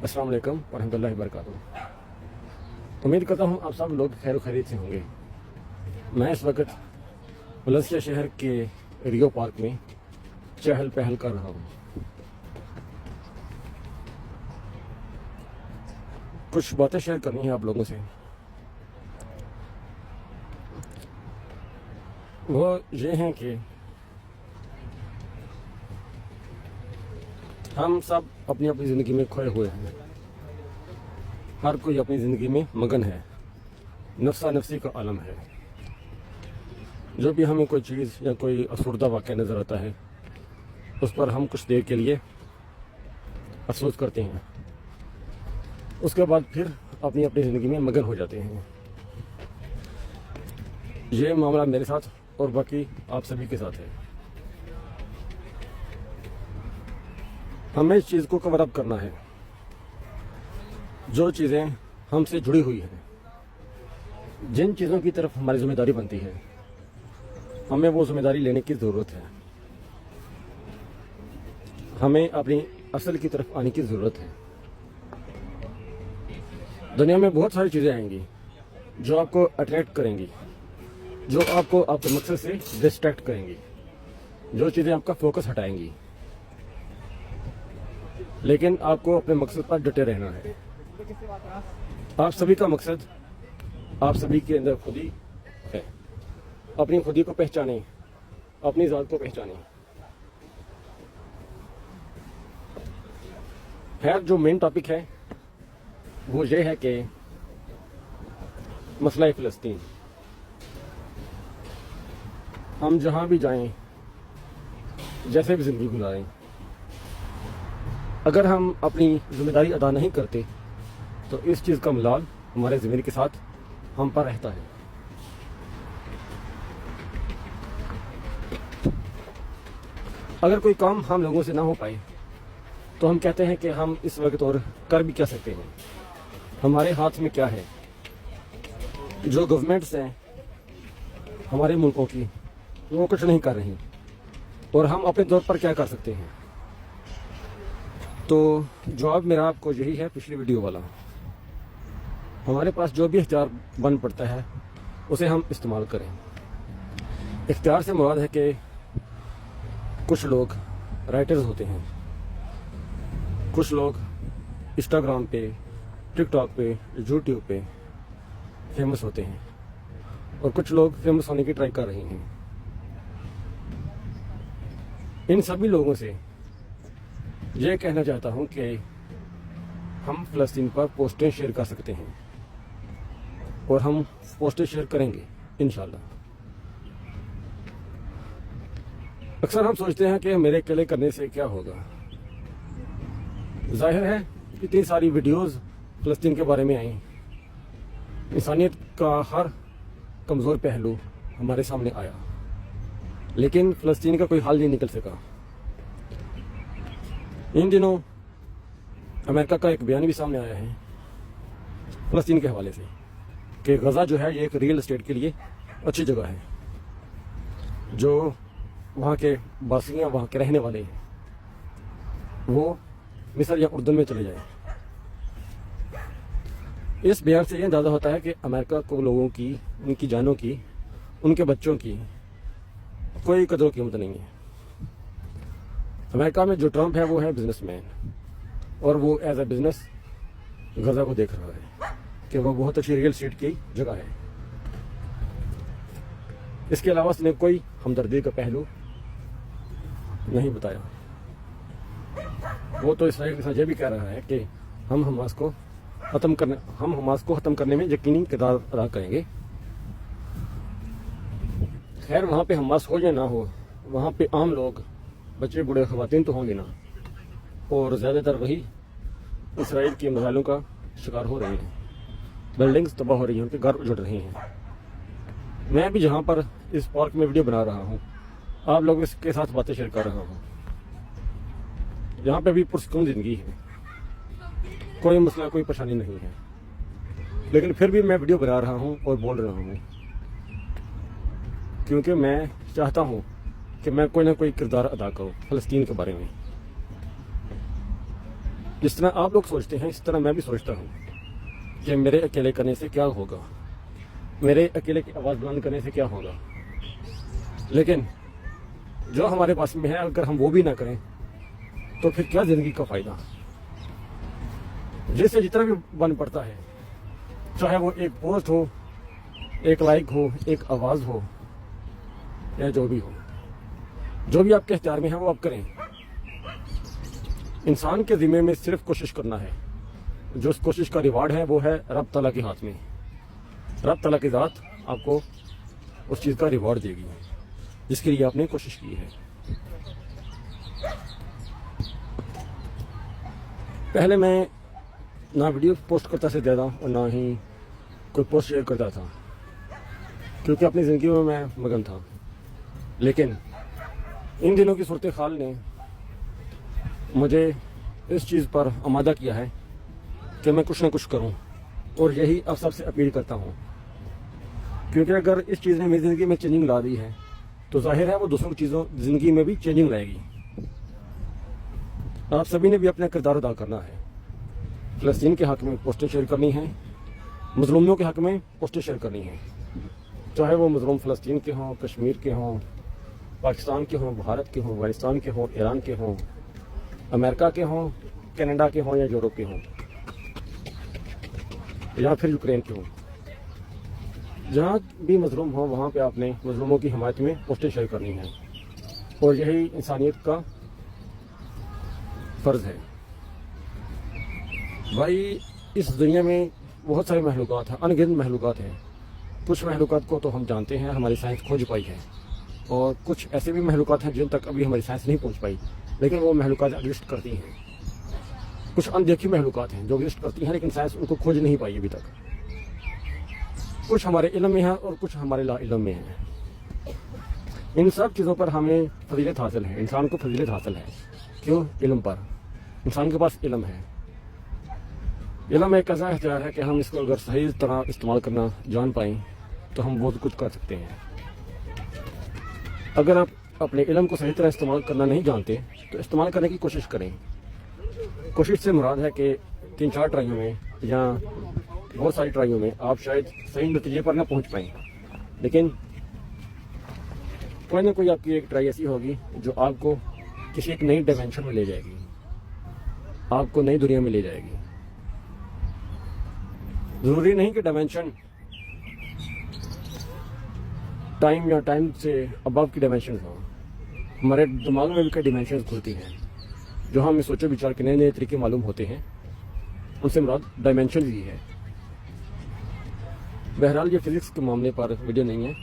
السلام علیکم ورحمۃ اللہ وبرکاتہ۔ امید کرتا ہوں آپ سب لوگ خیر و خیریت سے ہوں گے۔ میں اس وقت ولیسیا شہر کے ریو پارک میں چہل پہل کر رہا ہوں۔ کچھ باتیں شیئر کرنی ہیں آپ لوگوں سے۔ وہ یہ ہیں کہ ہم سب اپنی اپنی زندگی میں کھوئے ہوئے ہیں۔ ہر کوئی اپنی زندگی میں مگن ہے، نفسا نفسی کا عالم ہے۔ جو بھی ہمیں کوئی چیز یا کوئی افسردہ واقعہ نظر آتا ہے اس پر ہم کچھ دیر کے لیے افسوس کرتے ہیں، اس کے بعد پھر اپنی اپنی زندگی میں مگن ہو جاتے ہیں۔ یہ معاملہ میرے ساتھ اور باقی آپ سبھی کے ساتھ ہے۔ ہمیں اس چیز کو کور اپ کرنا ہے۔ جو چیزیں ہم سے جڑی ہوئی ہیں، جن چیزوں کی طرف ہماری ذمہ داری بنتی ہے، ہمیں وہ ذمہ داری لینے کی ضرورت ہے۔ ہمیں اپنی اصل کی طرف آنے کی ضرورت ہے۔ دنیا میں بہت ساری چیزیں آئیں گی جو آپ کو اٹریکٹ کریں گی، جو آپ کو آپ کے مقصد سے ڈسٹریکٹ کریں گی، جو چیزیں آپ کا فوکس ہٹائیں گی، لیکن آپ کو اپنے مقصد پر ڈٹے رہنا ہے۔ آپ سبھی کا مقصد آپ سبھی کے اندر خودی ہے۔ اپنی خودی کو پہچانیں، اپنی ذات کو پہچانیں۔ خیر، جو مین ٹاپک ہے وہ یہ ہے کہ مسئلہ فلسطین۔ ہم جہاں بھی جائیں، جیسے بھی زندگی گزاریں، اگر ہم اپنی ذمہ داری ادا نہیں کرتے تو اس چیز کا ملال ہمارے ضمیر کے ساتھ ہم پر رہتا ہے۔ اگر کوئی کام ہم لوگوں سے نہ ہو پائے تو ہم کہتے ہیں کہ ہم اس وقت اور کر بھی کیا سکتے ہیں، ہمارے ہاتھ میں کیا ہے۔ جو گورنمنٹس ہیں ہمارے ملکوں کی، وہ کچھ نہیں کر رہی، اور ہم اپنے طور پر کیا کر سکتے ہیں؟ تو جواب میرا آپ کو یہی ہے، پچھلی ویڈیو والا۔ ہمارے پاس جو بھی اختیار بن پڑتا ہے اسے ہم استعمال کریں۔ اختیار سے مراد ہے کہ کچھ لوگ رائٹرز ہوتے ہیں، کچھ لوگ انسٹاگرام پہ، ٹک ٹاک پہ، یوٹیوب پہ فیمس ہوتے ہیں، اور کچھ لوگ فیمس ہونے کی ٹرائی کر رہے ہیں۔ ان سبھی لوگوں سے یہ کہنا چاہتا ہوں کہ ہم فلسطین پر پوسٹیں شیئر کر سکتے ہیں، اور ہم پوسٹیں شیئر کریں گے انشاءاللہ۔ اکثر ہم سوچتے ہیں کہ میرے اکیلے کرنے سے کیا ہوگا۔ ظاہر ہے اتنی ساری ویڈیوز فلسطین کے بارے میں آئیں، انسانیت کا ہر کمزور پہلو ہمارے سامنے آیا، لیکن فلسطین کا کوئی حل نہیں نکل سکا۔ ان دنوں امریکہ کا ایک بیان بھی سامنے آیا ہے فلسطین کے حوالے سے کہ غزہ جو ہے یہ ایک ریئل اسٹیٹ کے لیے اچھی جگہ ہے۔ جو وہاں کے باسیاں، وہاں کے رہنے والے ہیں، وہ مصر یا اردن میں چلے جائیں۔ اس بیان سے یہ اندازہ ہوتا ہے کہ امریکہ کو لوگوں کی، ان کی جانوں کی، ان کے بچوں کی کوئی قدر و قیمت نہیں ہے۔ امریکہ میں جو ٹرمپ ہے وہ ہے بزنس مین، اور وہ ایز اے بزنس غزہ کو دیکھ رہا ہے کہ وہ بہت اچھی ریئل اسٹیٹ کی جگہ ہے۔ اس کے علاوہ اس نے کوئی ہمدردی کا پہلو نہیں بتایا۔ وہ تو اسرائیل کے ساتھ یہ بھی کہہ رہا ہے کہ ہم حماس کو ختم کرنے میں یقینی کردار ادا کریں گے۔ خیر، وہاں پہ حماس ہو یا نہ ہو، وہاں پہ عام لوگ، بچے، بوڑھے، خواتین تو ہوں گے نا، اور زیادہ تر وہی اسرائیل کے میزائلوں کا شکار ہو رہے ہیں۔ بلڈنگز تباہ ہو رہی ہیں، ان کے گھر اجڑ رہے ہیں۔ میں بھی جہاں پر اس پارک میں ویڈیو بنا رہا ہوں، آپ لوگوں کے ساتھ باتیں شیئر کر رہا ہوں، یہاں پہ بھی پرسکون زندگی ہے، کوئی مسئلہ، کوئی پریشانی نہیں ہے، لیکن پھر بھی میں ویڈیو بنا رہا ہوں اور بول رہا ہوں، کیونکہ میں چاہتا ہوں کہ میں کوئی نہ کوئی کردار ادا کروں فلسطین کے بارے میں۔ جس طرح آپ لوگ سوچتے ہیں اس طرح میں بھی سوچتا ہوں کہ میرے اکیلے کرنے سے کیا ہوگا، میرے اکیلے کی آواز بلند کرنے سے کیا ہوگا، لیکن جو ہمارے پاس میں ہے اگر ہم وہ بھی نہ کریں تو پھر کیا زندگی کا فائدہ؟ جس سے جتنا بھی بن پڑتا ہے، چاہے وہ ایک پوسٹ ہو، ایک لائک ہو، ایک آواز ہو، یا جو بھی ہو، جو بھی آپ کے اختیار میں ہے وہ آپ کریں۔ انسان کے ذمے میں صرف کوشش کرنا ہے، جو اس کوشش کا ریوارڈ ہے وہ ہے رب تعالیٰ کے ہاتھ میں۔ رب تعالیٰ کی ذات آپ کو اس چیز کا ریوارڈ دے گی جس کے لیے آپ نے کوشش کی ہے۔ پہلے میں نہ ویڈیو پوسٹ کرتا سے زیادہ اور نہ ہی کوئی پوسٹ شیئر کرتا تھا، کیونکہ اپنی زندگی میں مگن تھا، لیکن ان دنوں کی صورتحال نے مجھے اس چیز پر آمادہ کیا ہے کہ میں کچھ نہ کچھ کروں، اور یہی اب سب سے اپیل کرتا ہوں، کیونکہ اگر اس چیز نے میری زندگی میں چینجنگ لا دی ہے تو ظاہر ہے وہ دوسروں کی چیزوں زندگی میں بھی چینجنگ لائے گی۔ آپ سبھی نے بھی اپنا کردار ادا کرنا ہے۔ فلسطین کے حق میں پوسٹیں شیئر کرنی ہیں، مظلوموں کے حق میں پوسٹیں شیئر کرنی ہیں، چاہے وہ مظلوم فلسطین کے ہوں، کشمیر کے ہوں، پاکستان کے ہوں، بھارت کے ہوں، افغانستان کے ہوں، ایران کے ہوں، امریکہ کے ہوں، کینیڈا کے ہوں، یا یورپ کے ہوں، یا پھر یوکرین کے ہوں۔ جہاں بھی مظلوم ہوں وہاں پہ آپ نے مظلوموں کی حمایت میں پوسٹیں شیئر کرنی ہیں، اور یہی انسانیت کا فرض ہے۔ بھائی اس دنیا میں بہت سارے محلوقات ہیں، ان گنت محلوقات ہیں۔ کچھ محلوقات کو تو ہم جانتے ہیں، ہماری سائنس کھوج پائی ہے، اور کچھ ایسے بھی محلوقات ہیں جن تک ابھی ہماری سائنس نہیں پہنچ پائی، لیکن وہ محلوقات ایگزسٹ کرتی ہیں۔ کچھ اندیکھی محلوقات ہیں جو ایگزسٹ کرتی ہیں لیکن سائنس ان کو کھوج نہیں پائی ابھی تک۔ کچھ ہمارے علم میں ہیں اور کچھ ہمارے لا علم میں ہیں۔ ان سب چیزوں پر ہمیں فضیلت حاصل ہے، انسان کو فضیلت حاصل ہے۔ کیوں؟ علم پر۔ انسان کے پاس علم ہے۔ علم ایک ایسا ہتھیار ہے کہ ہم اس کو اگر صحیح طرح استعمال کرنا جان پائیں تو ہم بہت کچھ کر سکتے ہیں۔ اگر آپ اپنے علم کو صحیح طرح استعمال کرنا نہیں جانتے تو استعمال کرنے کی کوشش کریں۔ کوشش سے مراد ہے کہ 3-4 ٹرائیوں میں یا بہت ساری ٹرائیوں میں آپ شاید صحیح نتیجے پر نہ پہنچ پائیں، لیکن کوئی نہ کوئی آپ کی ایک ٹرائی ایسی ہوگی جو آپ کو کسی ایک نئی ڈائمینشن میں لے جائے گی، آپ کو نئی دنیا میں لے جائے گی۔ ضروری نہیں کہ ڈائمینشن ٹائم یا ٹائم سے ابو کی ڈائمینشن ہو، ہمارے دماغ میں بھی کئی ڈائمینشن کھلتی ہیں جو ہمیں سوچے بچار کے نئے نئے طریقے معلوم ہوتے ہیں، ان سے مراد ڈائمینشن ہی ہے۔ بہرحال یہ فزکس کے معاملے پر ویڈیو نہیں ہے،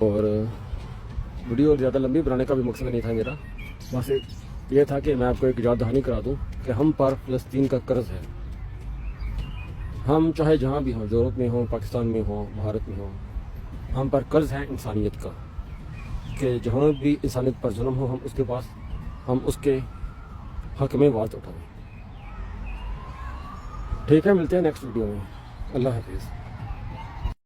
اور ویڈیو زیادہ لمبی بنانے کا بھی مقصد نہیں تھا میرا، بس یہ تھا کہ میں آپ کو ایک یاد دہانی کرا دوں کہ ہم پر فلسطین کا قرض ہے۔ ہم چاہے جہاں بھی ہوں، یورپ میں ہوں، پاکستان میں ہوں، بھارت میں ہوں، ہم پر قرض ہے انسانیت کا، کہ جہاں بھی انسانیت پر ظلم ہو ہم اس کے حق میں آواز اٹھائیں۔ ٹھیک ہے، ملتے ہیں نیکسٹ ویڈیو میں۔ اللہ حافظ۔